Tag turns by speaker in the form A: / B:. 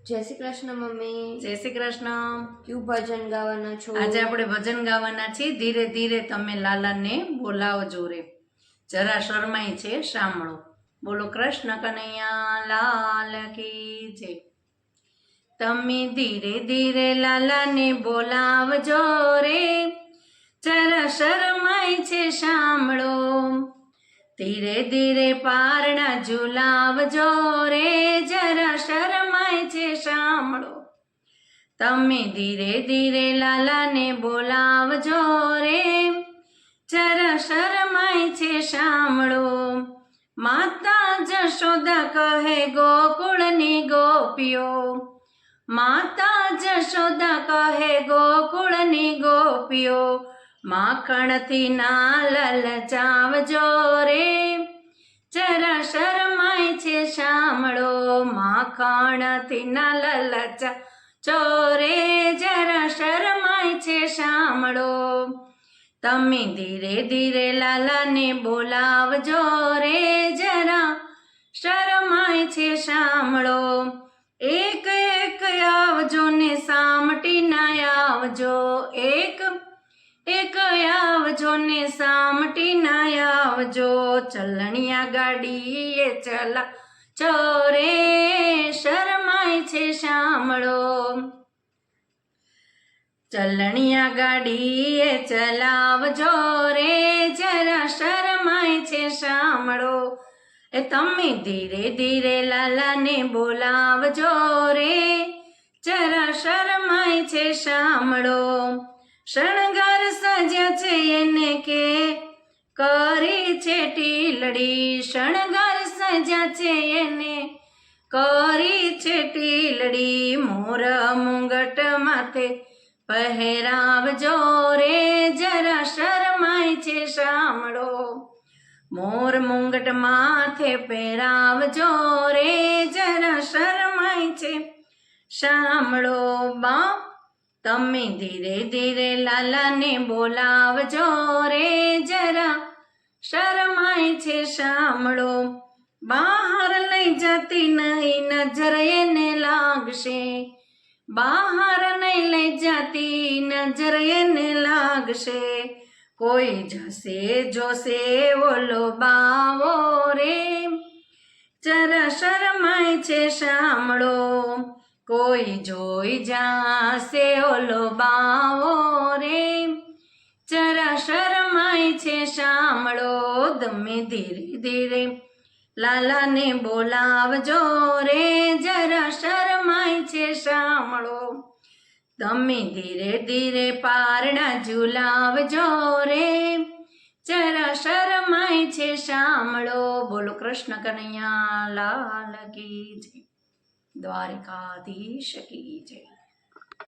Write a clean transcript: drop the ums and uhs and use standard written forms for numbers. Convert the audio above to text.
A: જય શ્રી કૃષ્ણ મમ્મી।
B: જય શ્રી કૃષ્ણ।
A: ક્યું ભજન ગાવાના છો?
B: આજે આપણે ભજન ગાવાના છીએ। ધીરે ધીરે તમે લાલાને બોલાવજો રે, જરા શરમાય છે સાંભળો। બોલો કૃષ્ણ કનૈયા લાલ કી જય। તમે ધીરે ધીરે લાલાને બોલાવજો રે, જરા શરમાય છે સાંભળો। ધીરે ધીરે પારણા ઝુલાવજો રે, જરા શરમાય છે સાંભળો। તમે ધીરે ધીરે લાલાને બોલાવજો રે, જરા શરમાય છે સાંભળો। માતા જશોદા કહે ગોકુળની ગોપીઓ, માતા જશોદા કહે ગોકુળની ગોપીઓ, માખણથી ના લલચાવજો રે, જરા શરમાય છે સાંભળો। માખણથી ના લલચાવજો રે, જરા શરમાય છે સાંભળો। તમે ધીરે ધીરે લાલાને બોલાવજો રે, જરા શરમાય છે સાંભળો। એક એક આવજો ને સામટી ના આવજો, એક એક આવજો ને સામટી ના આવજો। ચલણિયા ગાડીએ ચલાવજો રે, શરમાય છે સાંભળો। ચલણિયા ગાડીએ ચલાવજો રે, જરા શરમાય છે સાંભળો। એ તમે ધીરે ધીરે લાલાને બોલાવજો રે, જરા શરમાય છે સાંભળો। શણગાર સજ્યા છે એને કે કરી છે ટીલડી, શણગાર સજ્યા છે એને કરી છે ટીલડી। મોર મુંગટ માથે પહેરાવજો રે, જરા શરમાય છે સાંભળો। મોર મુંગટ માથે પહેરાવજો રે, જરા શરમાય છે સાંભળો। બા તમે ધીરે ધીરે લાલાને બોલાવજો રે, જરા શરમાય છે સાંભળો। બહાર લઈ જતી નહીં નજર એને લાગશે, બહાર નહીં લઈ જતી નજર એને લાગશે। કોઈ જશે જોશે ઓલો બાવો રે, જરા શરમાય છે સાંભળો। કોઈ જોઈ જાશે ઓલો બાવો રે, જરા શરમાય છે સાંભળો। તમે ધીરે ધીરે લાલાને બોલાવજો રે, જરા શરમાય છે સાંભળો। તમે ધીરે ધીરે પારણા ઝુલાવજો રે, જરા શરમાય છે સાંભળો। બોલો કૃષ્ણ કનૈયા લાલ કી જય, દ્વારિકાધીશ કી જય।